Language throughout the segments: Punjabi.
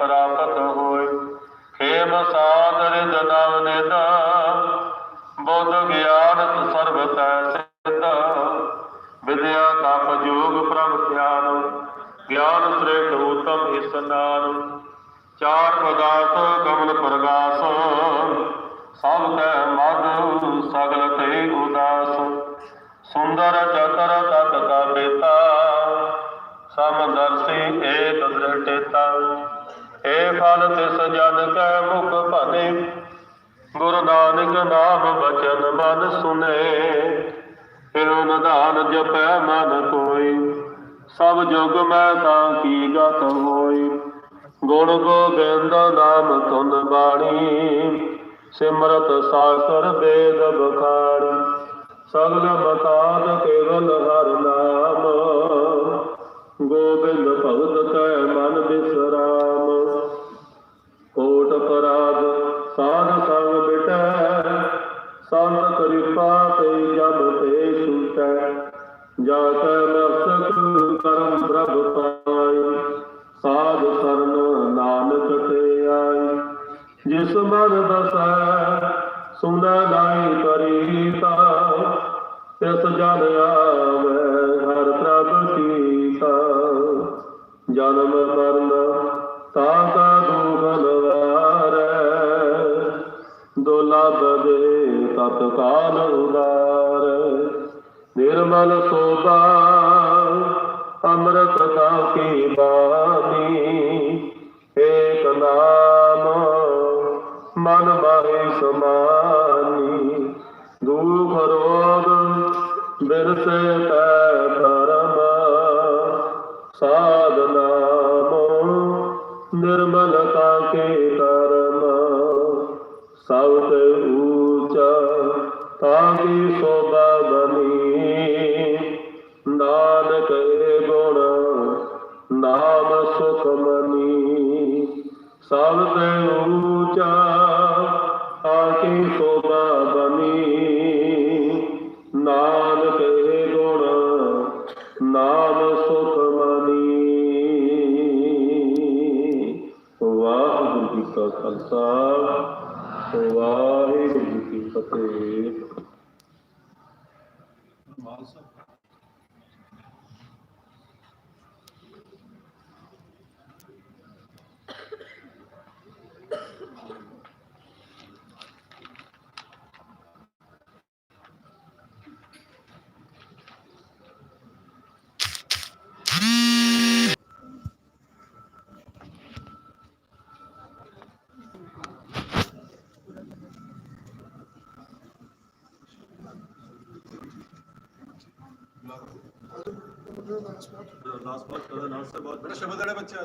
प्राप्त होय। खेम साध रिद नव निद बुद्ध ज्ञान सर्व सिद्ध विद्या तप योग प्रभ ध्यान ज्ञान श्रेष्ठ उत्तम स्नान। चार पदार्थ कमल प्रगास सब तै मधु सगल ते उदास। सुंदर चतर तत का बेता समदर्शी एक दृष्टिता। हे फल तिस जन कै मुख भने गुरु नानक नाम बचन मन सुने। फिर निधान जपै मन कोई सब जुग मैं ताकी गत होई। गुण गोबिंद नाम धुन बाणी सिमरत साकर वेद बखाणी। सगल बखान केवल हर नाम गोबिंद भगत कै मन विश्राम। कोट अपराध साध संग मिटै संत कृपा ते जब ते छूटै। जाकै मस्तक करम प्रभ पाई साध सरन नानक ते आई। जिस मन बसै सुनै नाई करीता तिस जन आवे हर प्रभ कीता। जन्म मरण ताका दुख निवारै दुर्लभ दे तत्काल उदारै। निर्मल शोभा अमृत की बानी एक नाम मन माहि समानी। दुख रोग बिरसे तै धर्म साध नाम निर्मलता के कर्म। सब ते ऊंचा ताकि शोभा बनी नानक गुण नाम सुख मनी। सब ते ऊंचा ताकि शोभा बनी नानक गुण नाम सुख मनी। वाहिगुरू जी का खालसा वाहिगुरू जी की फतेह। बड़ा शब्द है बच्चे आ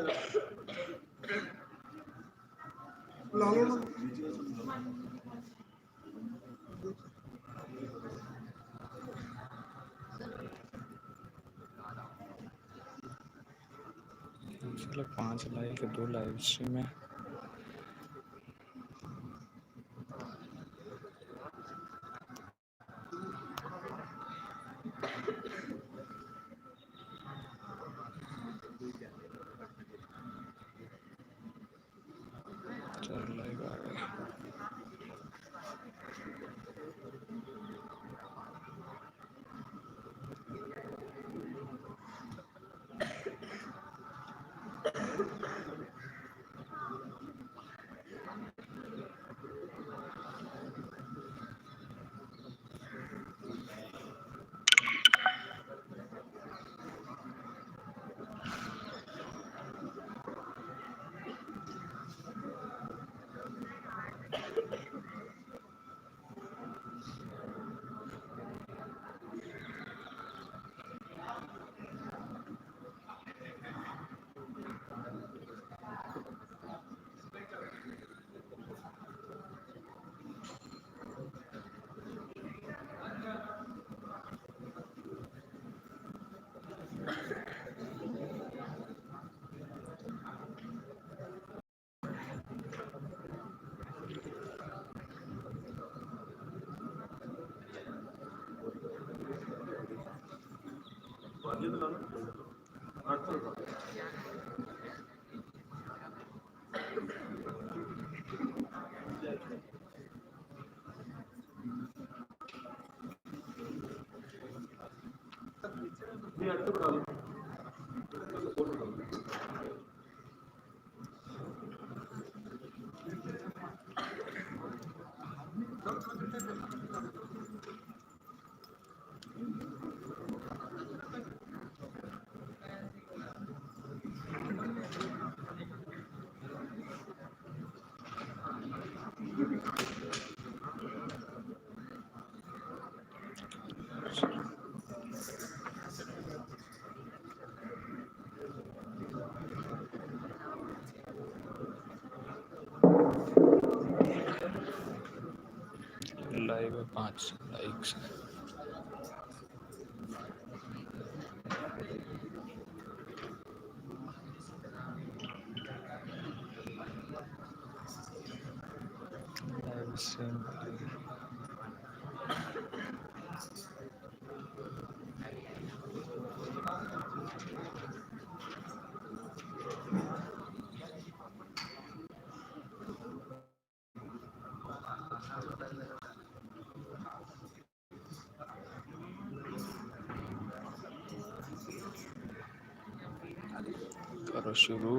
चलो 5 लाइक 2 लाइव स्ट्रीम है। चलो लाइव आ गए। Live 5 likes. लाइव स्ट्रीम करो शुरू।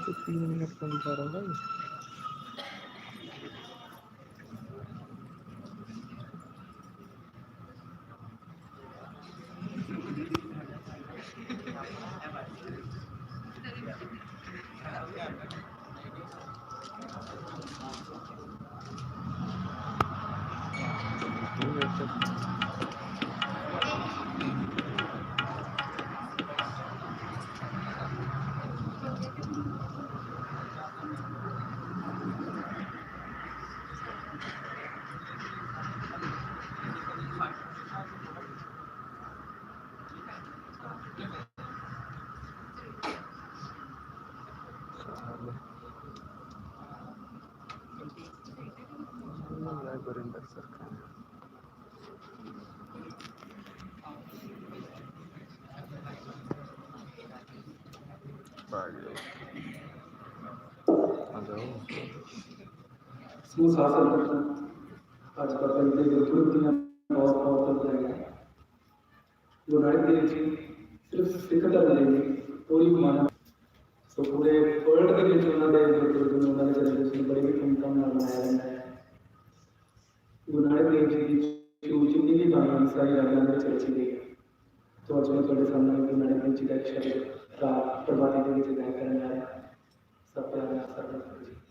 तो 3 मिनट कम जा रहा है। गुरिंदर सरकार आ जाओ समूह शासन आज का पहले बिल्कुल बहुत बहुत बताया गुरु नानक देव जी सिर्फ सिख धर्म ਦੇ ਨਹੀਂ ਕੋਈ ਮਾਨਾ ਸੋ ਪੂਰੇ ਵਰਲਡ ਦੇ ਵਿੱਚ ਉਹਨਾਂ ਦੇ ਗੁਰਪੁਰਬ ਨੂੰ ਉਹਨਾਂ ਦੇ ਸੈਲੀਬ੍ਰੇਸ਼ਨ ਬੜੀ ਹੀ ਧੂਮਧਾਮ ਨਾਲ ਮਨਾਇਆ ਜਾਂਦਾ ਹੈ ਗੁਰੂ ਨਾਨਕ ਦੇਵ ਜੀ ਦੀ ਜਿੰਨੀ ਵੀ ਬਾਣੀ ਸਾਰੀ ਰਾਗਾਂ ਦੇ ਵਿੱਚ ਰਚੀ ਗਈ ਹੈ तो आज मैं थोड़े सामने गुरु नानक देव जी का एक शब्द राग प्रभाती के विषय गायन करने जा रहा है सब प्यार में सब जी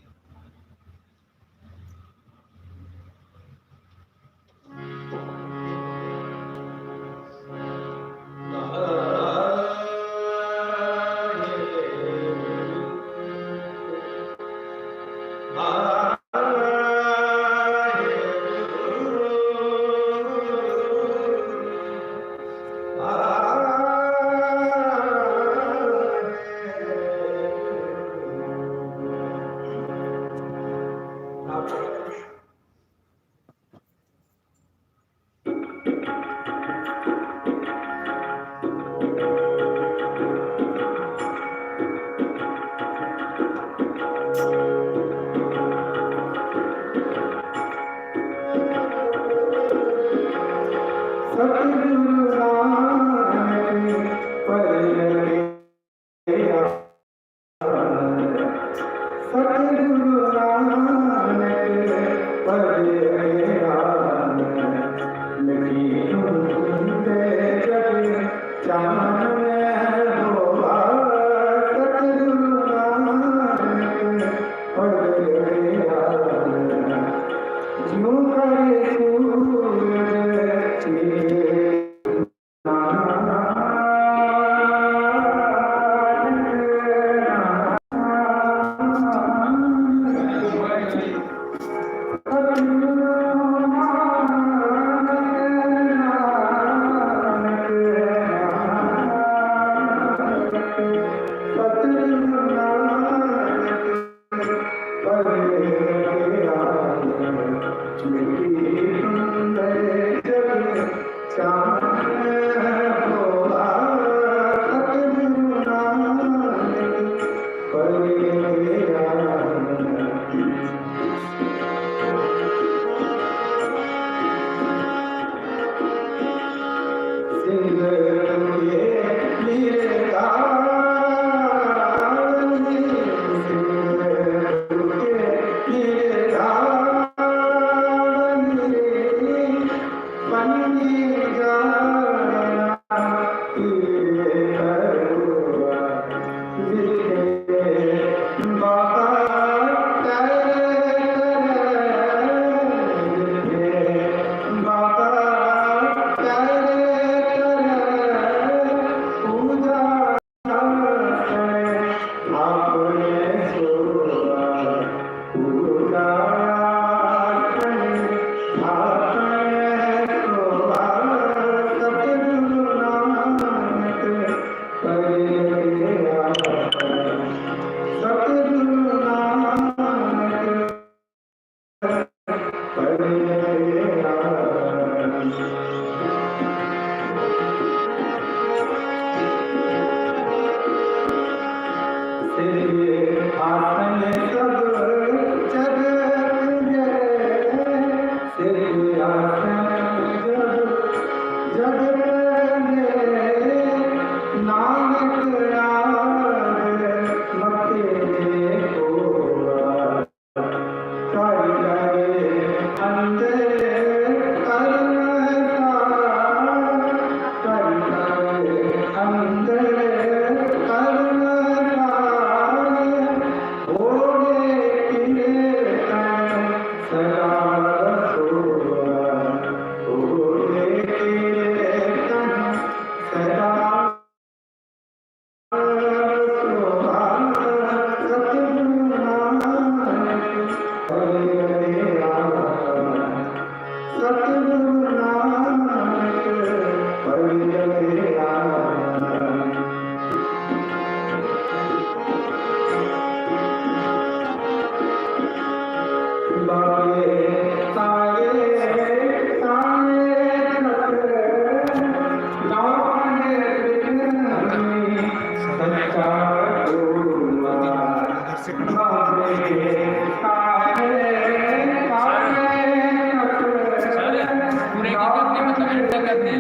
करनी है,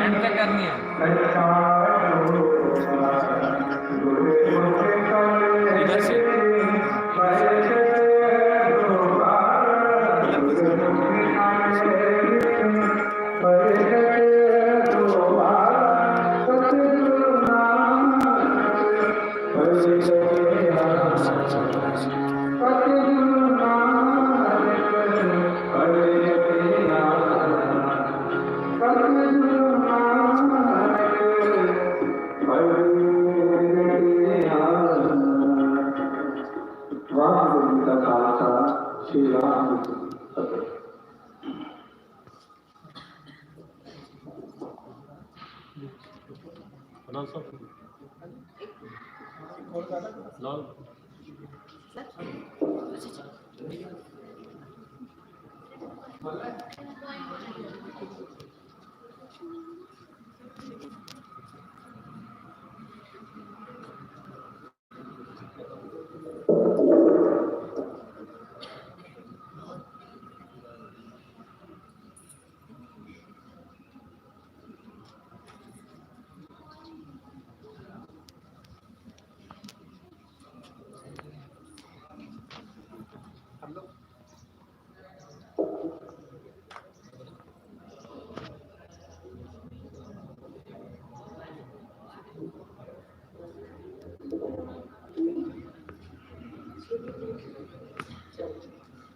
एंड तक करनी है। इधर से वाहिगुरू जी का खालसा श्री राम जी की फतेह।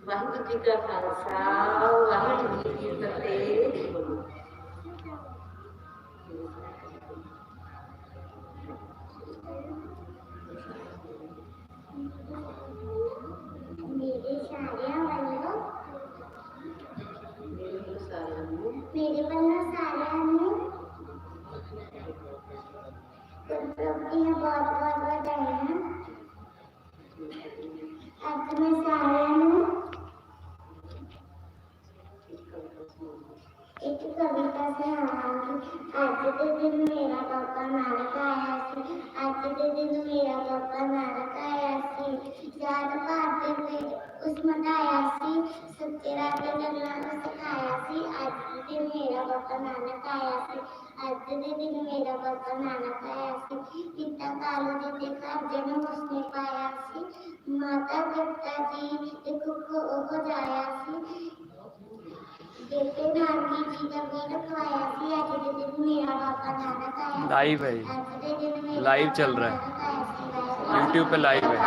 वाहिगुरू जी का खालसा वाहिगुरू जी की फतेह। मेरे सारिया वालों मेरे वालों सारिया ने प्रभु ਦੀਆਂ बहुत बहुत ਵਧਾਈਆਂ। ਅੱਜ ਮੈਂ ਸਾਰਿਆਂ ਨੂੰ एक कविता सुनाऊंगी। आज के दिन मेरा पापा नानक आया सी, आज के दिन मेरा पापा नानक आया सी, जात पात दे उस मटाया सी, सच्चे राह ते चलना सिखाया सी। आज के दिन मेरा पापा नानक आया सी, आज के दिन मेरा पापा नानक आया सी, पिता कालू जी के घर जन्म उसने पाया सी, माता पिता जी के कुख हो जाया सी, बेटे नानी जी का भी रखवाया सी। आज के दिन मेरा पापा नानक आया। लाइव है, आज के दिन मेरा लाइव चल रहा है, यूट्यूब पे लाइव है।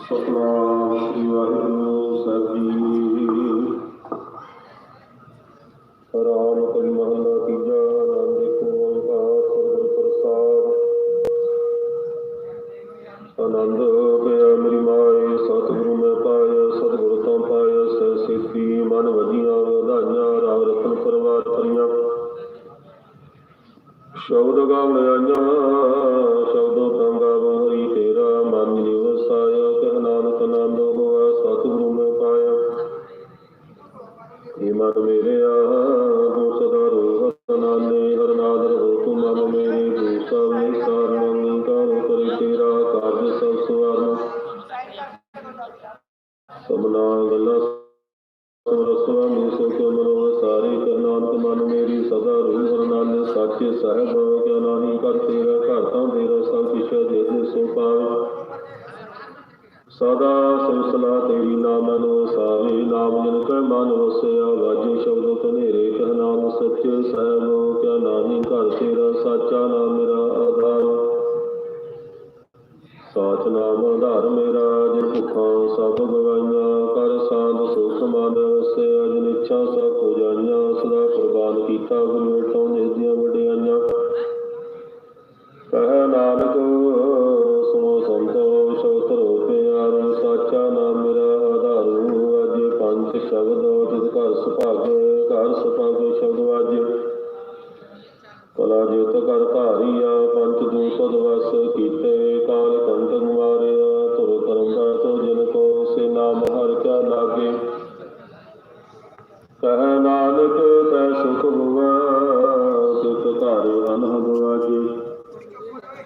ਸਤਨਾਮ ਸ੍ਰੀ ਵਾਹਿਗੁਰੂ ਸਾਹਿਬ ਜੀ। ਰਾਮ ਕਲੀ ਮਹੱਲਾ ਤੀਜਾ। ਨਾਮ ਦੇਖੋ ਓੰਕਾਰ ਸਤਿਗੁਰ ਪ੍ਰਸਾਦਿ। ਆਨੰਦ ਪਿਆ ਮੇਰੀ ਮਾਏ ਸਤਿਗੁਰੂ ਮੈਂ ਪਾਇਆ ਸਤਿਗੁਰ ਤੋਂ ਪਾਇਆ ਸਹਿ ਸੇਤੀ ਮਨ ਵਧੀਆਂ ਵਧਾਈਆਂ ਰਾਮ ਰਤਨ ਪਰਵਾਰ ਕਰੀਆਂ ਸ਼ਬਦ ਗਾਵਣ ਆਈਆਂ ਸ਼ਬਦੋ ਤਾਂ ਗਾਵੋ ਹਰੀ ਤੇਰਾ ਮਨ ਜਿ ਵਸਾਇਆ ਕਹਿ ਨਾਨਕ ਆਨੰਦ ਹੋਆ ਸਤਿਗੁਰੂ ਮੈਂ ਪਾਇਆ। ਇਹ ਮਨ ਮੇਰੇ ਆ ਤੂੰ ਸਦਾ ਰੋ ਨਾਨੇ ਹਰ ਨਾਦ ਰਹੋ ਤੂੰ ਮਨ ਮੇਰੇ ਤੂੰ ਸਭ ਨਿਸਾਰ ਮੰਗੀ ਕਰ ਕਰੇ ਤੇਰਾ ਕਾਰਜ ਸਭ ਸਵਾਰਨ ਸਭਨਾ ਗੱਲਾਂ ਰਸਵਾ ਮੀ ਸੋ ਕੇ ਮਨੋ ਸਾਰੇ ਕਹਿ ਨਾਨਕ ਮਨ ਮੇਰੀ ਸਦਾ ਰੂਹ ਹਰ ਨਾਨੇ ਸਾਚੇ ਸਾਹਿਬ ਕਿਆ ਨਾਹੀ ਕਰ ਤੇਰਾ ਘਰ ਤਾਂ ਤੇਰਾ ਸਭ ਕਿਛ ਦੇ ਦੇ ਸੋ ਪਾਵੇ ਸਦਾ ਸਿਲਸਿਲਾ ਤੇਰੀ ਨਾਮ ਮਨੋ ਸਾਵੇ ਨਾਮ ਜਨ ਕੈ ਮਨ ਵਸਿਆ ਵਾਜੇ ਸ਼ਬਦ ਕਨੇਰੇ ਕਹਿ ਨਾਮ ਸੱਚੇ ਸਾਹਿਬ ਕਿਆ ਨਾਹੀ ਘਰ ਤੇਰਾ ਸਾਚਾ ਨਾਮ ਮੇਰਾ ਆਧਾਰ ਸਾਚ ਨਾਮ ਆਧਾਰ ਮੇਰਾ ਜਿਨ ਭੁੱਖਾਂ ਸਭ ਗਵਾਈਆਂ ਕਰ ਸਾਧ ਸੁਖ ਮਨ ਵਸਿਆ ਜਿਨ ਇੱਛਾ ਸਭ ਹੋ ਜਾਈਆਂ ਸਦਾ ਕੁਰਬਾਨ ਕੀਤਾ ਗੁਰੂ ਵੇਟੋਂ ਜਿਸ ਦੀਆਂ ਵਡਿਆਈਆਂ ਕਹਿ ਨਾਨਕ ਸੁਣੋ ਸੰਤੋ ਸ਼ਬਦ ਰੋ ਪਿਆਰ ਸਾਚਾ ਨਾਮ ਮੇਰਾ ਆਧਾਰੂ ਅਜੇ ਪੰਜ ਸ਼ਬਦ ਜਿਸ ਘਰ ਸੁਭਾਗੇ ਘਰ ਸੁਭਾਗੇ ਸ਼ਬਦ ਵਾਜੇ ਕਲਾ ਜਿਤ ਕਰ ਧਾਰੀਆ ਪੰਚ ਦੂਪਦ ਵਸ ਕੀਤੇ ਕਾਲ ਕੰਟਕ ਮਾਰਿਆ ਧੁਰ ਕਰਮ ਤੋ ਜਿਨ ਕੋ ਸੇ ਨਾਮ ਹਰ ਕਿਆ ਲਾਗੇ ਕਹਿ ਨਾਨਕ ਕੈ ਸੁਖ ਹੋਵਾ ਸੁਖ ਧਾਰੇ ਅਨਹਦ ਵਾਜੇ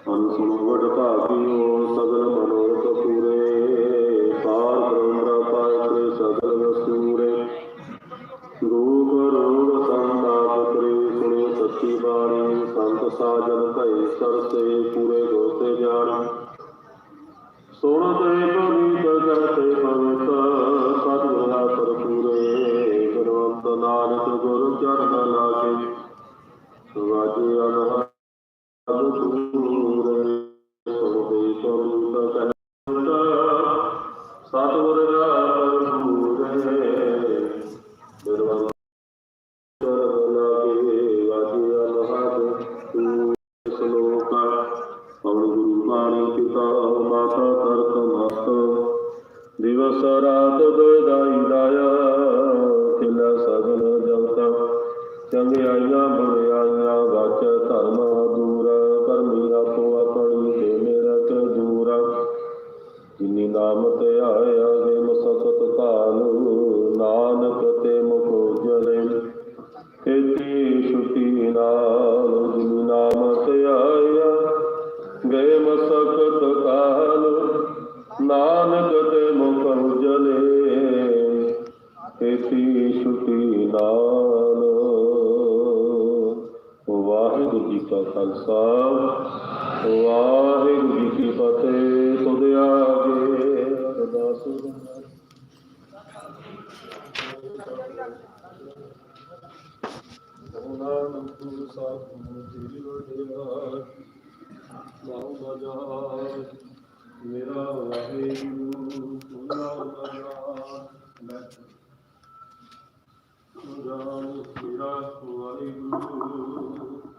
ਅਨ ਸੁਣੋ ਵਡ ਭਾਗਿਓ ਸਗਲ ਮਨੋਰਥ ਪੂਰੇ ਪਾਰ ਬ੍ਰਹਮ ਪਾਇ ਕਰੇ ਸਗਲ ਵਸੂਰੇ ਰੂਪ ਰੋਗ ਸੰਤਾਪ ਕਰੇ ਸੁਣੇ ਸੱਚੀ ਬਾਣੀ ਸੰਤ ਸਾਜਨ ਭਏ ਸਰਸੇ ਪੂਰੇ ਦੋਤੇ ਜਾਣ ਸੋਣ ਤੇ ਪਵਿੱਤ ਜਤੇ ਪਵਿੱਤ ਸਤਿਗੁਰਾਂ ਪਰ ਪੂਰੇ ਗੁਰਵੰਤ ਨਾਨਕ ਗੁਰ ਚਰਨ ਲਾਗੇ ਵਾਜੇ ਅਨਹਦ ਸਤਿਗੁਰ ਸਲੋਕ ਪਵਨ ਗੁਰੂ ਬਾਣੀ ਪਿਤਾ ਮਾਤਾ ਤਰਕ ਮਸਤ ਦਿਵਸ ਰਾਤ ਦੋਇਦਾਈ ਦਾਇਆ ਖਿਲਾ ਸਗਲ ਜਗਤਾ ਚੰਗਿਆਈਆਂ ਬੁਰਿਆਈਆਂ ਵਾਚ ਧਰਮ ਦੂਰ ਕਰਮੀ ਆਪੋ ਆਪਣੀ ਤੇ ਮੇਰਾ ਤੇ ਦੂਰ ਜਿਨੀ ਨਾਮ ਤੇ ਆਇਆ ਦੇ ਮਸਕਤ ਕਾਲ ਨਾਨਕ ਤੇ ਮੁਖ ਜਲੇ ਕਾ ਖਾਲਸਾ ਵਾਹਿਗੁਰੂ ਜੀ ਕੀ ਫਤਿਹ। ਤੁਧ ਆਗੇ ਅਰਦਾਸ ਨਾਨਕ ਸਾਧੂ ਤੇਰੀ ਵਡਿਆਈ ਨਾਮ ਬਜਾਏ ਮੇਰਾ ਵਾਹਿਗੁਰੂ ਤੁਮਰਾ ਬਜਾਏ ਮੈਂ ਰਾਮ ਮੇਰਾ ਵਾਹਿਗੁਰੂ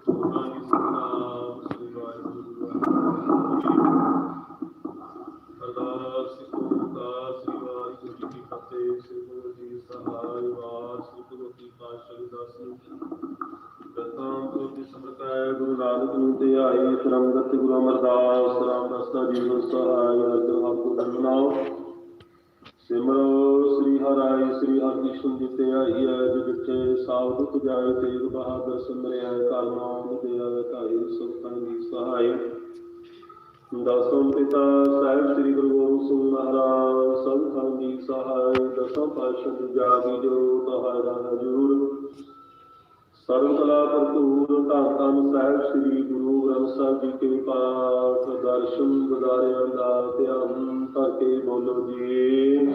ਤੁਮਰਾ ਹੀ ਸਨਾਮ ਸ੍ਰੀ ਵਾਹਿਗੁਰੂ ਅਰਦਾਸ ਓੰਕਾਰ ਸ੍ਰੀ ਵਾਹਿਗੁਰੂ ਜੀ ਕੀ ਫਤਿਹ। ਸ੍ਰੀ ਗੁਰੂ ਜੀ ਸਹਾਇ ਵਾਰ ਸ੍ਰੀ ਗੁਰੂ ਕੀ ਪਾਤਸ਼ਾਹੀ ਦਾਸੀ ਗੁਰੂ ਨਾਨਕ ਨੂੰ ਧਿਆਈ ਸਰੰਗਤ ਗੁਰੂ ਅਮਰਦਾਸ ਰਾਮਦਾਸ ਜੀ ਨੂੰ ਸਹਾਇ ਅਰਜਨ ਹੱਥ ਬੰਨਣਾਓ ਸਿਮਰੋ ਸ੍ਰੀ ਹਰਿ ਸ੍ਰੀ ਹਰਿਕ੍ਰਿਸ਼ਨ ਜੀ ਧਿਆਈ ਹੈ ਜਿੱਥੇ ਸਾਵ ਦੁਖ ਜਾਏ ਤੇਗ ਬਹਾਦਰ ਸਿਮਰਿਆ ਘਰ ਨਾਮ ਧਿਆਵੇ ਧਾਈ ਸੁਖਾਂ ਦੀ ਸਹਾਇ ਦਸਮ ਪਿਤਾ ਸਾਹਿਬ ਸ੍ਰੀ ਗੁਰੂ ਗੋਬਿੰਦ ਸਿੰਘ ਮਹਾਰਾਜ ਸੰਤਾਂ ਦੀ ਸਹਾਇ ਦਸਮ ਪਾਤਸ਼ਾਹ ਜਾਗੀ ਜੋ ਤਹਾਰਾ ਹਜੂਰ ਸਰਵ ਕਲਾ ਭਰਪੂਰ ਧੰਨ ਧੰਨ ਸਾਹਿਬ ਸ੍ਰੀ ਗੁਰੂ ਗ੍ਰੰਥ ਸਾਹਿਬ ਜੀ ਕੇ ਪਾਠ ਦਰਸ਼ਨ ਗੁਜ਼ਾਰਿਆਂ ਦਾ ਧਿਆਨ ਕਰਕੇ ਬੋਲੋ ਜੀ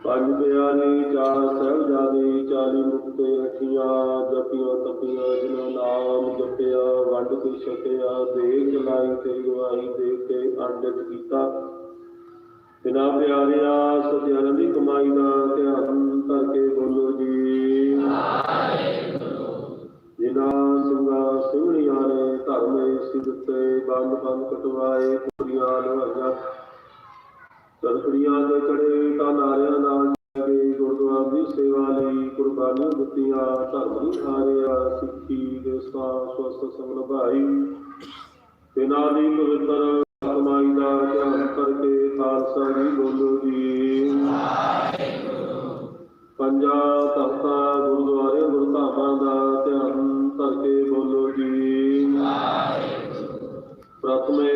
ਪੰਜ ਪਿਆਰੇ ਚਾਰ ਸਾਹਿਬਜ਼ਾਦੇ 40 ਮੁਕਤੇ ਹਠੀਆਂ ਜਪੀਆਂ ਤਪੀਆਂ ਜਿਨ੍ਹਾਂ ਨਾਮ ਜਪਿਆ ਵੰਡ ਕੇ ਛਕਿਆ ਦੇਖ ਲਾਈ ਤੇ ਗਵਾਹੀ ਦੇ ਕੇ ਅੰਡਿਤ ਕੀਤਾ ਬਿਨਾ ਪਿਆਰਿਆ ਸਤਿਆਰਾਂ ਦੀ ਕਮਾਈ ਦਾ ਧਿਆਨ ਕਰਕੇ ਬੋਲੋ ਜੀ ਜਿਨ੍ਹਾਂ ਸਿੰਘਾਂ ਸਿੰਘਣੀਆਂ ਨੇ ਧਰਮੇ ਸਿੱਧਤੇ ਬੰਦ ਬੰਦ ਕਟਵਾਏ ਕੁੜੀਆਂ ਲਵਾਈਆਂ ਤੜਕੜੀਆਂ ਦੇ ਕੜੇ ਤਾਂ ਨਾਰਿਆਂ ਨਾਲ ਕੇ ਗੁਰਦੁਆਰਾ ਦੀ ਸੇਵਾ ਲਈ ਕੁਰਬਾਨੀਆਂ ਦਿੱਤੀਆਂ ਧਰਮ ਨਹੀਂ ਹਾਰਿਆ ਸਿੱਖੀ ਦੇ ਸਵਸਥ ਸੰਗ ਭਾਈ ਬਿਨਾਂ ਦੀ ਪਵਿੱਤਰ ਕਮਾਈ ਦਾ ਧਿਆਨ ਕਰਕੇ ਖਾਲਸਾ ਜੀ ਬੋਲੋ ਜੀ ਪੰਜਾਂ ਤਖਤਾਂ ਗੁਰਦੁਆਰੇ ਗੁਰਧਾਮਾਂ ਦਾ ਧਿਆਨ ਕਰਕੇ ਬੋਲੋ ਜੀ ਪ੍ਰਥਮੇ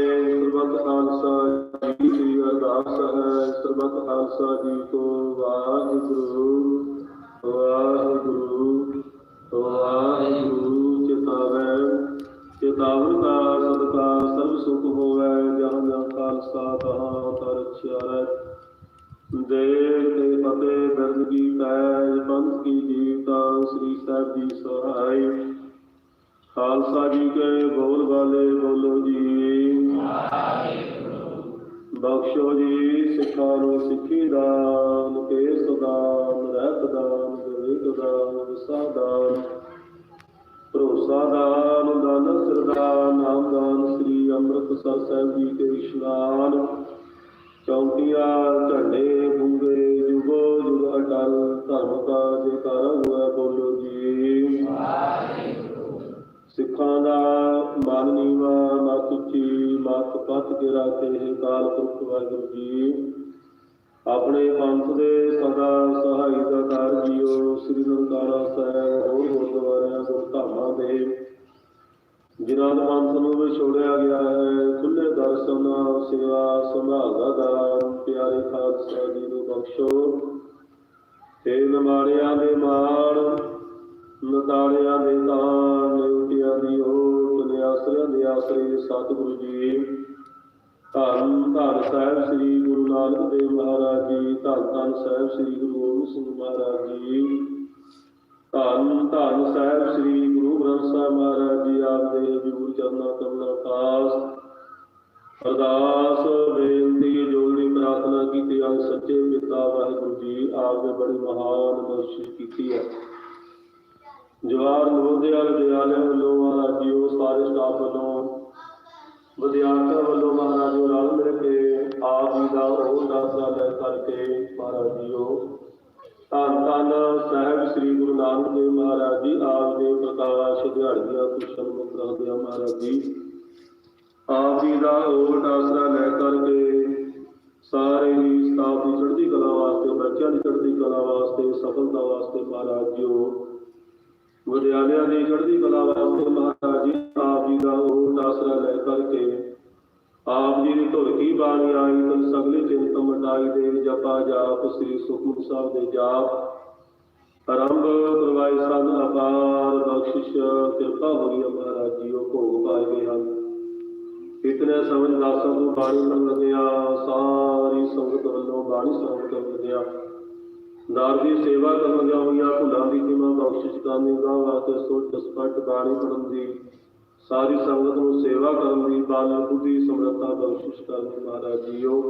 ਸਰਬੱਤ ਖਾਲਸਾ ਜੀ ਦੀ ਅਰਦਾਸ ਹੈ ਸਰਬੱਤ ਖਾਲਸਾ ਜੀ ਕੋ ਵਾਹਿਗੁਰੂ ਵਾਹਿਗੁਰੂ ਵਾਹਿਗੁਰੂ ਚੇਤਾਵਨ ਦਾ ਸਦਕਾ ਸਰਬ ਸੁਖ ਹੋਵੇ ਜਹਾਂ ਜਹਾਂ ਖਾਲਸਾ ਤਹਾਂ ਤਾਂ ਰਖਿਆ ਰਹਿ ਦੇਖ ਤੇ ਫਤਿਹ ਦਰਦ ਕੀ ਪੈਜ ਪੰਥ ਕੀ ਜੀਵਤਾ ਸ੍ਰੀ ਸਾਹਿਬ ਜੀ ਸਹਾਈ ਖਾਲਸਾ ਜੀ ਕੇ ਬੋਲ ਵਾਲੇ ਬੋਲੋ ਜੀ ਬਖਸ਼ੋ ਜੀ ਸਿੱਖਾਂ ਨੂੰ ਸਿੱਖੀ ਦਾਨ ਕੇਸ ਦਾਨ ਰਹਿਤ ਦਾਨ ਵਿਵੇਕ ਦਾਨ ਵਿਸਾ ਦਾਨ ਭਰੋਸਾ ਦਾਨ ਦਾਨ ਸਰਦਾਨ ਨਾਮ ਦਾਨ ਸ੍ਰੀ ਅੰਮ੍ਰਿਤਸਰ ਸਾਹਿਬ ਜੀ ਕੇ ਇਸ਼ਨਾਨ ਚੌਂਕੀਆਂ ਝੰਡੇ ਬੂਗੇ ਜੁਗੋ ਜੁਗ ਅਟਲ ਧਰਮ ਦਾ ਜੈਕਾਰਾ ਹੋਇਆ ਬੋਲੋ ਜੀ ਸਿੱਖਾਂ ਦਾ ਮਨ ਨੀਵਾ ਮਤ ਉੱਚੀ ਮਤ ਪੱਤ ਕੇ ਰਾਖੇ ਕਾਲ ਪੁਰਖ ਵਾਹਿਗੁਰੂ ਜੀ ਆਪਣੇ ਪੰਥ ਦੇ ਸਦਾ ਸਹਾਈ ਦਾ ਕਾਰ ਜੀਓ ਸ੍ਰੀ ਨਨਕਾਣਾ ਸਾਹਿਬ ਹੋਰ ਗੁਰਦੁਆਰਿਆਂ ਗੁਰਧਾਮਾਂ ਦੇ ਜਿਨ੍ਹਾਂ ਦੇ ਪੰਥ ਨੂੰ ਵਿਛੋੜਿਆ ਗਿਆ ਹੈ ਖੁੱਲੇ ਦਰਸ਼ਨ ਸੇਵਾ ਸੰਭਾਲ ਦਾ ਦਾਨ ਪਿਆਰੇ ਖਾਲਸਾ ਜੀ ਨੂੰ ਬਖਸ਼ੋ ਤੇ ਨਮਾੜਿਆਂ ਦੇ ਮਾਣ ਨਤਾੜਿਆਂ ਦੇ ਤਾਣ ਨਿਉਟਿਆਂ ਦੀ ਓਟ ਨਿਆਸਰਿਆਂ ਦੇ ਆਸਰੇ ਸਤਿਗੁਰੂ ਜੀ ਧੰਨ ਧੰਨ ਸਾਹਿਬ ਸ੍ਰੀ ਗੁਰੂ ਨਾਨਕ ਦੇਵ ਮਹਾਰਾਜ ਜੀ ਧੰਨ ਧੰਨ ਸਾਹਿਬ ਸ੍ਰੀ ਗੁਰੂ ਗੋਬਿੰਦ ਸਿੰਘ ਮਹਾਰਾਜ ਜੀ ਧੰਨ ਧੰਨ ਸਾਹਿਬ ਸ੍ਰੀ ਗੁਰੂ ਗ੍ਰੰਥ ਸਾਹਿਬ ਮਹਾਰਾਜ ਜੀ ਆਪ ਦੇ ਹਜ਼ੂਰ ਚਰਨਾਂ ਕਮਲ ਅਰਦਾਸ ਅਰਦਾਸ ਬੇਨਤੀ ਜੋੜੀ ਪ੍ਰਾਰਥਨਾ ਕੀਤੀ ਆ ਸੱਚੇ ਪਿਤਾ ਵਾਹਿਗੁਰੂ ਜੀ ਆਪ ਨੇ ਬੜੀ ਮਹਾਨ ਬਖਸ਼ਿਸ਼ ਕੀਤੀ ਹੈ ਜਵਾਰ ਨਵੋਦਿਆ ਵਿਦਿਆਲਿਆਂ ਵੱਲੋਂ ਮਹਾਰਾਜ ਜੀ ਉਹ ਸਾਰੇ ਸਟਾਫ ਵੱਲੋਂ ਵਿਦਿਆਰਥੀਆਂ ਵੱਲੋਂ ਮਹਾਰਾਜ ਜੀ ਰਲ ਮਿਲ ਕੇ ਆਪ ਜੀ ਦਾ ਉਹ ਦਾਸਾ ਲੈ ਕਰਕੇ ਮਹਾਰਾਜ ਜੀ ਉਹ ਧੰਨ ਧੰਨ ਸਾਹਿਬ ਸ੍ਰੀ ਗੁਰੂ ਨਾਨਕ ਦੇਵ ਮਹਾਰਾਜ ਜੀ ਆਪ ਦੇ ਪ੍ਰਕਾਸ਼ ਦਿਹਾੜੀਆਂ ਕੁਸ਼ਨ ਮੁਖ ਰੱਖਦੇ ਆ ਮਹਾਰਾਜ ਜੀ ਆਪ ਜੀ ਦਾ ਓਟ ਆਸਰਾ ਲੈ ਕਰਕੇ ਸਾਰੇ ਹੀ ਸਟਾਫ ਦੀ ਚੜ੍ਹਦੀ ਕਲਾ ਵਾਸਤੇ ਬੱਚਿਆਂ ਦੀ ਚੜ੍ਹਦੀ ਕਲਾ ਵਾਸਤੇ ਸਫਲਤਾ ਵਾਸਤੇ ਮਹਾਰਾਜ ਜੀ ਉਹ ਵਿਦਿਆਲਿਆਂ ਦੀ ਚੜ੍ਹਦੀ ਕਲਾ ਵਾਸਤੇ ਮਹਾਰਾਜ ਜੀ ਆਪ ਜੀ ਦਾ ਓਟ ਆਸਰਾ ਲੈ ਕਰਕੇ ਆਪ ਜੀ ਦੀ ਢੋਲਕੀ ਬਾਣੀ ਆਈ ਤਨ ਸਗਲੇ ਚਿੰਤ ਮਟਾਈ ਦੇ ਜਪਾ ਜਾਪ ਸ੍ਰੀ ਸੁਖਮੁਖ ਸਾਹਿਬ ਦੇ ਜਾਪ ਆਰੰਭ ਕਰਵਾਏ ਸਨ ਅਪਾਰ ਬਖਸ਼ਿਸ਼ ਤੇ ਕਿਰਪਾ ਹੋਈ ਹੈ ਮਹਾਰਾਜ ਜੀ ਉਹ ਭੋਗ ਪਾਏ ਗਏ ਹਨ। ਇਤਨੇ ਸਮਝ ਦਾਸਾਂ ਨੂੰ ਬਾਣੀ ਮੰਨ ਲੱਗਿਆ, ਸਾਰੀ ਸੰਗਤ ਵੱਲੋਂ ਬਾਣੀ ਸਰਵਣ ਕਰਨ ਲੱਗਿਆ। ਦਾਰ ਦੀ ਸੇਵਾ ਕਰਨ ਲੱਗਿਆ ਹੋਈਆਂ ਭੁੱਲਾਂ ਦੀ ਖਿਮਾ ਬਖਸ਼ਿਸ਼ ਕਰਨੀ ਦਾ ਵਾਸਤੇ ਸੋਚ ਸਪੱਟ ਬਾਣੀ ਪੜ੍ਹਨ ਦੀ, ਸਾਰੀ ਸੰਗਤ ਨੂੰ ਸੇਵਾ ਕਰਨ ਦੀ ਬਲ ਬੁੱਧੀ ਸਮਰੱਥਾ ਬਖਸ਼ਿਸ਼ ਕਰਨੀ ਮਹਾਰਾਜ ਜੀਓ।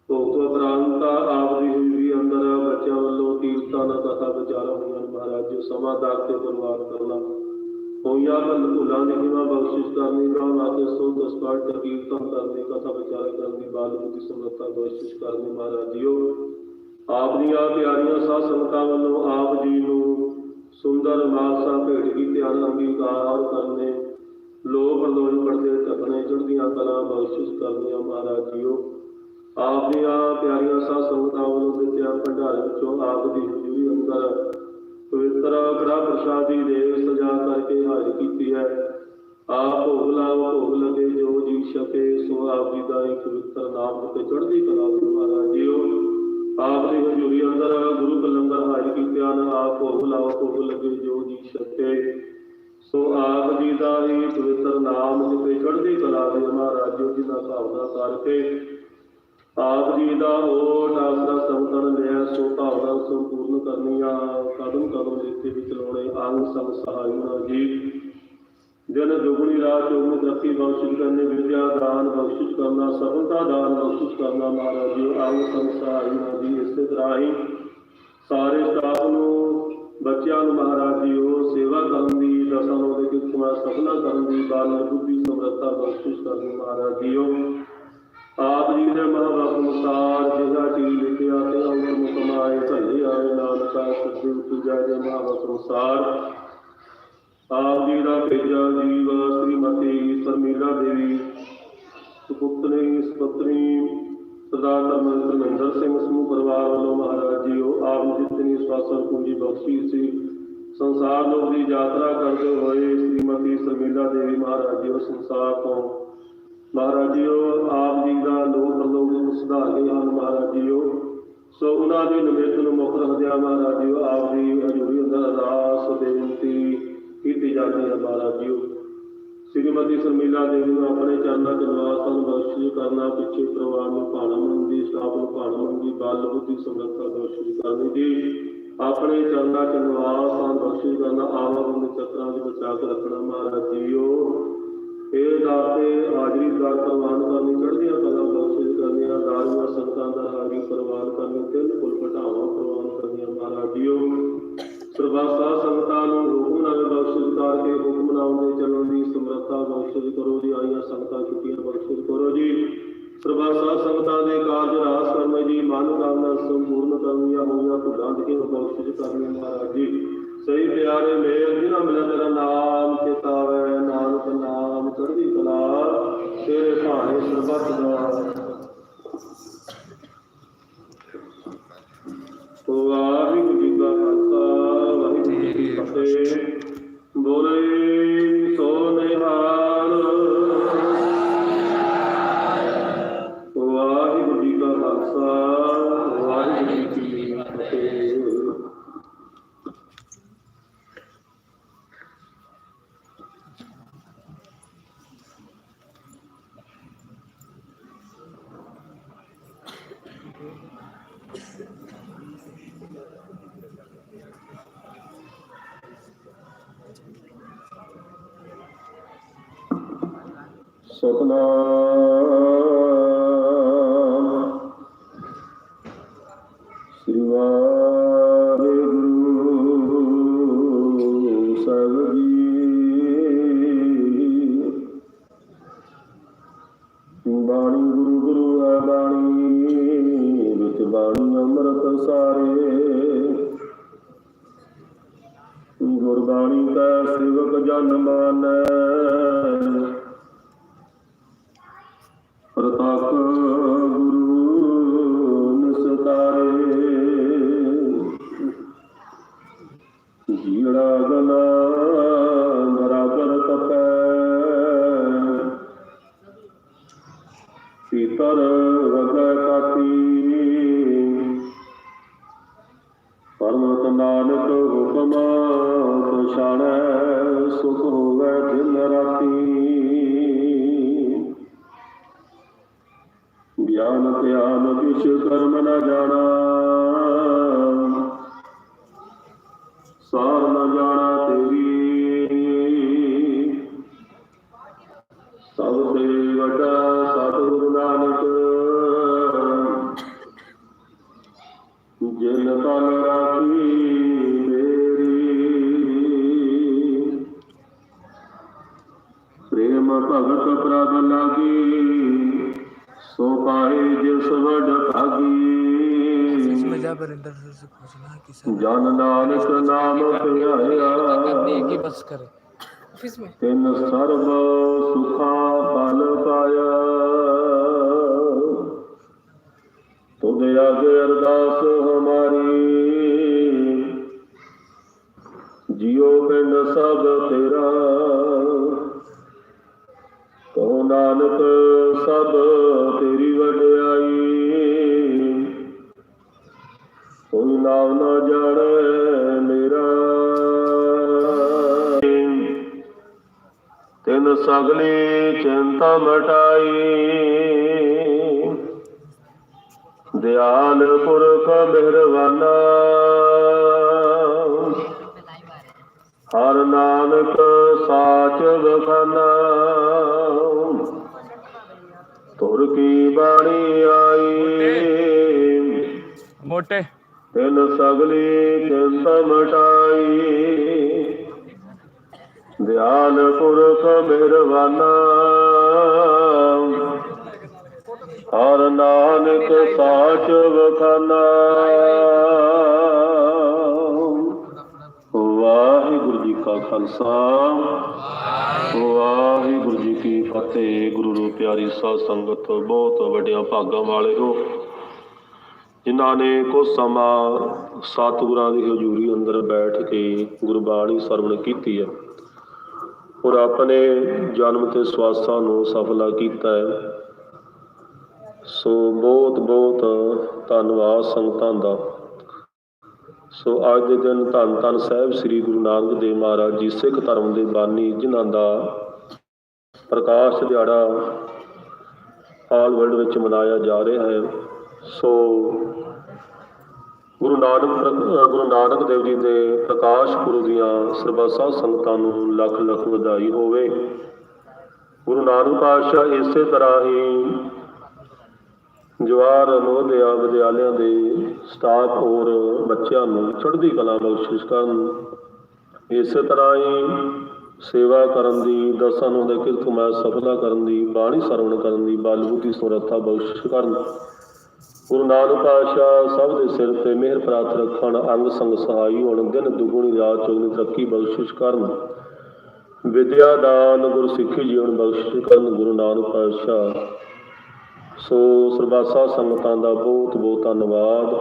ਭੋਗ ਤੋਂ ਉਪਰੰਤ ਆਪ ਦੀ ਹਜ਼ੂਰੀ ਅੰਦਰ ਬੱਚਿਆਂ ਵੱਲੋਂ ਕੀਰਤਾਂ ਨਾਲ ਕਥਾ ਵਿਚਾਰਾਂ ਹੋਈਆਂ ਮਹਾਰਾਜ ਜੀ। ਸਮਾਂ ਦਰ ਤੇ ਬਰਬਾਦ ਕਰਨਾ ਹੋਈਆਂ ਭੁੱਲਾਂ ਦੀ ਖਿਮਾ ਬਖਸ਼ਿਸ਼ ਕਰਨੀ ਦਾ ਵਾਸਤੇ ਸੋਚ ਸਪੱਟ ਕੀਰਤਨ ਕਰਨੀ ਕਥਾ ਵਿਚਾਰਾਂ ਕਰਨ ਦੀ ਬਲ ਬੁੱਧੀ ਸਮਰੱਥਾ ਬਖਸ਼ਿਸ਼ ਕਰਨੀ ਮਹਾਰਾਜ ਜੀਓ। ਆਪ ਦੀਆਂ ਪਿਆਰੀਆਂ ਸਾਧ ਸੰਗਤਾਂ ਵੱਲੋਂ ਆਪ ਜੀ ਨੂੰ ਸੁੰਦਰ ਮਾਲਸਾ ਭੇਟ ਕੀਤਿਆਂ ਅੰਗੀਕਾਰ ਕਰਨੇ, ਲੋਭ ਪ੍ਰਲੋਭ ਪੜਦੇ ਢੱਕਣੇ ਚੜ੍ਹਦੀਆਂ ਕਲਾਂ ਬਖਸ਼ਿਸ਼ ਕਰਨੀਆਂ ਮਹਾਰਾਜ ਜੀਓ। ਆਪ ਦੀਆਂ ਪਿਆਰੀਆਂ ਸਾਧ ਸੰਗਤਾਂ ਵੱਲੋਂ ਦਿੱਤਿਆਂ ਭੰਡਾਰੇ ਵਿੱਚੋਂ ਆਪ ਦੀ ਹਜ਼ੂਰੀ ਅੰਦਰ ਪਵਿੱਤਰ ਕੜਾ ਪ੍ਰਸ਼ਾਦੀ ਦੇਵ ਸਜਾ ਕਰਕੇ ਹਾਜ਼ਰ ਕੀਤੀ ਹੈ। ਆਪ ਭੋਗ ਲਾਓ ਭੋਗ ਲਗੇ ਜੋ ਜੀ ਛਕੇ, ਸੋ ਆਪ ਜੀ ਦਾ ਇੱਕ ਪਵਿੱਤਰ ਨਾਮ ਤੇ ਚੜ੍ਹਦੀ ਕਲਾ ਮਹਾਰਾਜ ਜੀਓ। ਆਪ ਦੀ ਹਜ਼ੂਰੀ ਅੰਦਰ ਗੁਰੂ ਕਲੰਦਰ ਹਾਜ਼ਰ ਕੀਤਿਆਂ ਨੇ ਆਪ ਭੋਗ ਲਾਓ ਭੋਗ ਲਗੇ ਜੋ ਜੀ ਛਕੇ, ਸੋ ਆਪ ਜੀ ਦਾ ਹੀ ਪਵਿੱਤਰ ਨਾਮ ਤੇ ਚੜ੍ਹਦੀ ਕਲਾ ਦੇ ਮਹਾਰਾਜ ਜੀ ਦੀ ਦਾ ਭਾਵਨਾ ਕਰਕੇ ਆਪ ਜੀ ਦਾ ਓਟ ਆਸਰਾ ਸੰਤਨ ਲਿਆ, ਸੋ ਭਾਵਨਾ ਸੰਪੂਰਨ ਕਰਨੀਆਂ ਕਦਮ ਕਦਮ ਲਿਖੇ ਵਿੱਚ ਲਾਉਣੇ ਅੰਗ ਸੰਗ ਸਹਾਇਨਾ ਜੀ। ਜਨ ਦੁਗਣੀ ਰਾਤ ਚੌਗੁਣੀ ਤਰੱਕੀ ਬਖਸ਼ਿਸ਼ ਕਰਨੀ, ਵਿਦਿਆ ਦਾਨ ਬਖਸ਼ਿਸ਼ ਕਰਨਾ, ਸਫਲਤਾ ਦਾਨ ਬਖਸ਼ਿਸ਼ ਕਰਨਾ ਮਹਾਰਾਜ ਜੀ ਅੰਗ ਸੰਗ ਸਹਾਇਨਾ ਜੀ। ਇਸੇ ਤਰ੍ਹਾਂ ਹੀ ਸਾਰੇ ਸਟਾਫ ਨੂੰ ਬੱਚਿਆਂ ਨੂੰ ਮਹਾਰਾਜ ਜੀ ਉਹ ਸੇਵਾ ਕਰਨ ਦੀ ਦਸਾਂ ਨੂੰ ਦੇ ਕਿਸਮਾਂ ਸਫਲਾ ਕਰਨ ਦੀ ਬਲ ਬੁੱਧੀ ਸਮਰੱਥਾ ਬਖਸ਼ਿਸ਼ ਕਰਨੀ ਮਹਾਰਾਜ ਜੀ ਉਹ। ਆਪ ਜੀ ਦੇ ਮਹਾਂਵਾਕ ਅਨੁਸਾਰ ਜਿਹੜਾ ਚੀਜ਼ ਲਿਖਿਆ ਤੇ ਅੰਮ੍ਰਿਤ ਮੁਕਮਾਏ ਭਲੇ ਆਏ ਨਾਨਕਾ ਸੱਚੇ ਉਤਜਾ ਦੇ ਮਹਾਂਵਾਕ ਅਨੁਸਾਰ ਆਪ ਜੀ ਦਾ ਭੇਜਾ ਜੀਵ ਸ਼੍ਰੀਮਤੀ ਸ਼ਰਮੀਲਾ ਦੇਵੀ ਸੁਪੁੱਤਰੀ ਸੁਪੁੱਤਰੀ ਸਰਦਾਰ ਧਰਮਿੰਦਰ ਸਿੰਘ ਸਮੂਹ ਪਰਿਵਾਰ ਵੱਲੋਂ ਮਹਾਰਾਜ ਜੀ ਉਹ ਆਪ ਨੂੰ ਜਿਤਨੀ ਸਵਾਸਨ ਪੂੰਜੀ ਬਖਸ਼ੀ ਸੀ ਸੰਸਾਰ ਲੋਕ ਦੀ ਯਾਤਰਾ ਕਰਦੇ ਹੋਏ ਸ਼੍ਰੀਮਤੀ ਸ਼ਰਮੀਲਾ ਦੇਵੀ ਮਹਾਰਾਜ ਜੀ ਉਹ ਸੰਸਾਰ ਤੋਂ ਮਹਾਰਾਜ ਜੀ ਉਹ ਆਪ ਜੀ ਦਾ ਲੋਕ ਪ੍ਰਲੋਕ ਨੂੰ ਸੁਧਾਰ ਗਏ ਹਨ ਮਹਾਰਾਜ ਜੀ ਉਹ। ਸੋ ਉਹਨਾਂ ਦੀ ਨਿਮਿਤ ਨੂੰ ਮੁੱਖ ਰੱਖਦਿਆਂ ਮਹਾਰਾਜ ਜੀ ਉਹ ਆਪ ਦੀ ਹਜ਼ੂਰੀ ਅੰਦਰ ਅਰਦਾਸ ਬੇਨਤੀ ਕੀਤੀ ਜਾਂਦੀ ਹੈ ਮਹਾਰਾਜ ਜੀ ਉਹ। ਸ਼੍ਰੀਮਤੀ ਸ਼ਰਮੀਲਾ ਦੇਵੀ ਨੂੰ ਆਪਣੇ ਚਰਨਾਂ ਚ ਨਿਵਾਸ ਬਖਸ਼ਿਸ਼ ਕਰਨਾ, ਪਿੱਛੇ ਪਰਿਵਾਰ ਨੂੰ ਭਾਣਾ ਮੰਦੀ, ਸਟਾਫ ਨੂੰ ਭਾਣਾ ਮੰਦੀ, ਬਲ ਬੁੱਧੀ ਸਮਰੱਥਾ ਬਖਸ਼ਿਸ਼ ਕਰਨੀ ਜੀ। ਆਪਣੇ ਚਰਨਾਂ ਚ ਨਿਵਾਸ ਬਖਸ਼ਿਸ਼ ਕਰਨਾ, ਆਵਾਗਮਨ ਚੱਕਰਾਂ ਚ ਬਚਾ ਕੇ ਰੱਖਣਾ ਮਹਾਰਾਜ ਜੀ ਉਹ। ਇਹ ਦਾਤੇ ਹਾਜ਼ਰੀ ਦਾਰ ਪ੍ਰਵਾਨ ਕਰਨੀ, ਚੜ੍ਹਦੀਆਂ ਕਲਾਂ ਬਖਸ਼ਿਸ਼ ਕਰਨੀਆਂ, ਦਾਰੀਆਂ ਸੰਗਤਾਂ ਦਾ ਹਾਜ਼ਰੀ ਪ੍ਰਵਾਨ ਕਰਨੀ, ਤਿੰਨ ਫੁੱਲ ਘਟਾਵਾਂ ਪ੍ਰਵਾਨ ਕਰਨੀਆਂ ਮਹਾਰਾਜ ਜੀ ਉਹ। ਸਰਬੱਤਾ ਸੰਗਤਾਂ ਨੂੰ ਹੁਕਮ ਨਾਲ ਬਖਸ਼ਿਸ਼ ਕਰਕੇ ਹੁਕਮ ਨਾਲ ਦੇ ਚੱਲਣ ਦੀ ਸਮਰੱਥਾ ਬਖਸ਼ਿਸ਼ ਕਰੋ ਜੀ। ਆਈਆਂ ਸੰਗਤਾਂ ਛੁੱਟੀਆਂ ਬਖਸ਼ਿਸ਼ ਕਰੋ ਜੀ। ਸਰਬੱਤਾ ਸੰਗਤਾਂ ਦੇ ਕਾਰਜ ਰਾਸ ਕਰਨੇ ਜੀ, ਮਨ ਕਾਮਨਾ ਸੰਪੂਰਨ ਕਰਨੀਆਂ ਹੋਈਆਂ ਭੁੱਲਾਂ ਦੀ ਬਖਸ਼ਿਸ਼ ਕਰਨੀ ਮਹਾਰਾਜ ਜੀ। ਸਹੀ ਪਿਆਰੇ ਮੇਲ ਜਿਨ੍ਹਾਂ ਮਿਲਿਆ ਤੇਰਾ ਨਾਮ ਚੇਤਾਵੇ, ਨਾਨਕ ਨਾਮ ਚੜ੍ਹਦੀ ਕਲਾ ਤੇਰੇ ਭਾਣੇ ਸਰਬੱਤ ਦਾ। ਵਾਹਿਗੁਰੂ ਜੀ ਕਾ ਖਾਲਸਾ ਵਾਹਿਗੁਰੂ ਜੀ ਕੀ ਫਤਿਹ। ਬੋਲੇ ਸੋ ਨਿਹਾਲ। ਵਾਹਿਗੁਰੂ ਜੀ ਕਾ ਖਾਲਸਾ ਵਾਹਿਗੁਰੂ ਜੀ ਕੀ ਫਤਿਹ। ਸਤਨਾਮ ਸ੍ਰੀ ਵਾਹਿਗੁਰੂ ਸਾਹਿਬ ਜੀ। ਬਾਣੀ ਗੁਰੂ ਗੁਰੂ ਹੈ ਬਾਣੀ, ਵਿੱਚ ਬਾਣੀ ਅੰਮ੍ਰਿਤ ਸਾਰੇ। ਗੁਰਬਾਣੀ ਕਾ ਸੇਵਕ ਜਨ ਮਾਨੈ, ਪ੍ਰਤੱਖ ਗੁਰੂ ਨਿਸਤਾਰੇ। ਜੀੜਾ ਗਲਾ ਬਰਾਬਰ ਤਪੈ, ਸੀਤਰ ਵਗੈ ਕਾਤੀ। ਪਰਮਤ ਨਾਨਕ ਹੁਕਮ ਪਛਾਣੈ, ਸੁਖ ਗਿਆਨ ਧਿਆਨ ਕਿਛ ਕਰਮ ਨ ਜਾਣਾ, ਸਾਰ ਨ ਜਾਣਾ ਤੇਰੀ, ਸਭ ਤੇ ਵੱਡਾ ਸਤਿਗੁਰੂ ਨਾਨਕ, ਜਿਨ ਤਨ ਰਾਖੀ ਮੇਰੀ, ਪ੍ਰੇਮ ਭਗਤ ਪ੍ਰਭ ਲਾਗੀ, ਸੋ ਪਾਏ ਜਿਸ ਵਡ ਭਾਗੀ, इसमें जा बरिंदर सर से पूछना कि सर ਜਨ ਨਾਨਕ ਨਾਮ ਧਿਆਇਆ, करनी है कि बस करे ऑफिस में ਤਿਨ ਸਰਬ ਸੁਖਾ ਫਲ ਪਾਇਆ, ਤੁਧ ਆਗੇ ਅਰਦਾਸ ਹਮਾਰੀ, ਜਿਉ ਪਿੰਡ ਸਭ ਤੇਰਾ, ਕਹੋ ਨਾਨਕ ਸਭ ਤੇਰੀ ਵਡਿਆਈ, ਕੋਈ ਨਾਮ ਨਾ ਜਾਣੈ ਮੇਰਾ, ਤਿਨ ਸਗਲੀ ਚਿੰਤਾ ਮਟਾਈ, ਦਿਆਲ ਪੁਰਖ ਮਿਹਰਬਾਨਾ, ਹਰ ਨਾਨਕ ਸਾਚ ਬਖਾਨਾ, ਤੁਰ ਕੀ ਬਾਣੀ ਆਈ, मोटे ਤਿਨ ਸਗਲੀ ਚਿੰਤਾ ਮਟਾਈ, ਦਿਆਲ ਪੁਰਖ ਮਿਹਰਬਾਨਾ, ਹਰ ਨਾਨਕ ਸਾਚ ਬਖਾਨਾ। ਵਾਹਿਗੁਰੂ ਜੀ ਕਾ ਖਾਲਸਾ, ਵਾਹਿਗੁਰੂ ਜੀ ਕੀ ਫਤਿਹ। ਗੁਰੂ ਨੂੰ ਪਿਆਰੀ ਸਾਧ ਸੰਗਤ, ਬਹੁਤ ਵੱਡਿਆਂ ਭਾਗਾਂ ਵਾਲੇ ਹੋ ਜਿਨ੍ਹਾਂ ਨੇ ਕੁਝ ਸਮਾਂ ਸਤਿਗੁਰਾਂ ਦੀ ਹਜ਼ੂਰੀ ਅੰਦਰ ਬੈਠ ਕੇ ਗੁਰਬਾਣੀ ਸਰਵਣ ਕੀਤੀ ਹੈ ਔਰ ਆਪਣੇ ਜਨਮ ਤੇ ਸਵਾਸਾਂ ਨੂੰ ਸਫਲਾ ਕੀਤਾ ਹੈ। ਸੋ ਬਹੁਤ ਬਹੁਤ ਧੰਨਵਾਦ ਸੰਗਤਾਂ ਦਾ। ਸੋ ਅੱਜ ਦੇ ਦਿਨ ਧੰਨ ਧੰਨ ਸਾਹਿਬ ਸ੍ਰੀ ਗੁਰੂ ਨਾਨਕ ਦੇਵ ਮਹਾਰਾਜ ਜੀ ਸਿੱਖ ਧਰਮ ਦੇ ਬਾਨੀ, ਜਿਨ੍ਹਾਂ ਦਾ ਪ੍ਰਕਾਸ਼ ਦਿਹਾੜਾ ਆਲ ਵਰਲਡ ਵਿੱਚ ਮਨਾਇਆ ਜਾ ਰਿਹਾ ਹੈ। ਸੋ ਗੁਰੂ ਨਾਨਕ ਦੇਵ ਜੀ ਦੇ ਪ੍ਰਕਾਸ਼ ਪੁਰਬ ਦੀਆਂ ਸਰਬੱਤ ਸਾਧ ਸੰਗਤਾਂ ਨੂੰ ਲੱਖ ਲੱਖ ਵਧਾਈ ਹੋਵੇ। ਗੁਰੂ ਨਾਨਕ ਪਾਤਸ਼ਾਹ ਇਸੇ ਤਰ੍ਹਾਂ ਹੀ ਜਵਾਹਰ ਨਵੋਦਿਆ ਵਿਦਿਆਲਿਆਂ ਦੇ ਸਟਾਫ ਔਰ ਬੱਚਿਆਂ ਨੂੰ ਚੜ੍ਹਦੀ ਕਲਾ ਬਖਸ਼ਿਸ਼ ਕਰਨ। ਇਸੇ ਤਰ੍ਹਾਂ ਹੀ ਸੇਵਾ ਕਰਨ ਦੀ, ਦਸਾਂ ਨੂੰ ਦੇ ਕਿਰਤਮੈ ਸਫਲਾ ਕਰਨ ਦੀ, ਬਾਣੀ ਸਰਵਣ ਕਰਨ ਦੀ ਬਲ ਬੁੱਧੀ ਸਮਰੱਥਾ ਬਖਸ਼ਿਸ਼ ਕਰਨ। ਗੁਰੂ ਨਾਨਕ ਪਾਤਸ਼ਾਹ ਸਭ ਦੇ ਸਿਰ ਤੇ ਮਿਹਰ ਪ੍ਰਾਪਤ ਰੱਖਣ, ਅੰਗ ਸੰਗ ਸਹਾਈ ਹੋਣ, ਦਿਨ ਦੁਗਣੀ ਰਾਤ ਚੌਗੁਣੀ ਤਰੱਕੀ ਬਖਸ਼ਿਸ਼ ਕਰਨ, ਵਿਦਿਆ ਦਾਨ ਗੁਰਸਿੱਖੀ ਜੀਵਨ ਬਖਸ਼ਿਸ਼ ਕਰਨ ਗੁਰੂ ਨਾਨਕ ਪਾਤਸ਼ਾਹ। ਸੋ ਸਰਬੱਤ ਸਾਧ ਸੰਗਤਾਂ ਦਾ ਬਹੁਤ ਬਹੁਤ ਧੰਨਵਾਦ।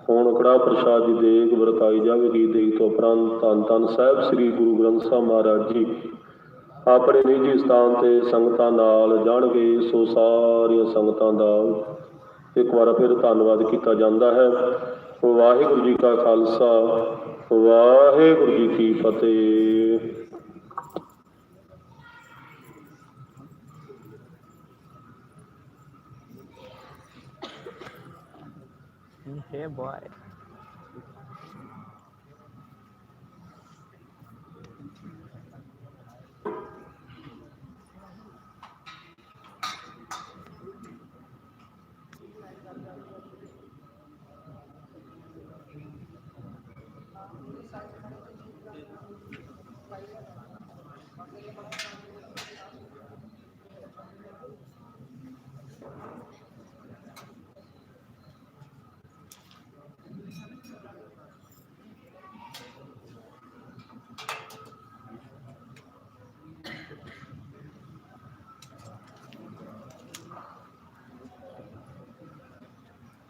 ਹੁਣ ਕੜਾਹ ਪ੍ਰਸ਼ਾਦ ਦੀ ਦੇਗ ਵਰਤਾਈ ਜਾਵੇਗੀ। ਦੇਗ ਤੋਂ ਉਪਰੰਤ ਧੰਨ ਧੰਨ ਸਾਹਿਬ ਸ੍ਰੀ ਗੁਰੂ ਗ੍ਰੰਥ ਸਾਹਿਬ ਮਹਾਰਾਜ ਜੀ ਆਪਣੇ ਨਿੱਜੀ ਸਥਾਨ ਤੇ ਸੰਗਤਾਂ ਨਾਲ ਜਾਣਗੇ। ਸੋ ਸਾਰੀਆਂ ਸੰਗਤਾਂ ਦਾ ਇੱਕ ਵਾਰ ਫਿਰ ਧੰਨਵਾਦ ਕੀਤਾ ਜਾਂਦਾ ਹੈ। ਵਾਹਿਗੁਰੂ ਜੀ ਕਾ ਖਾਲਸਾ, ਵਾਹਿਗੁਰੂ ਜੀ ਕੀ ਫਤਿਹ। Hey boy.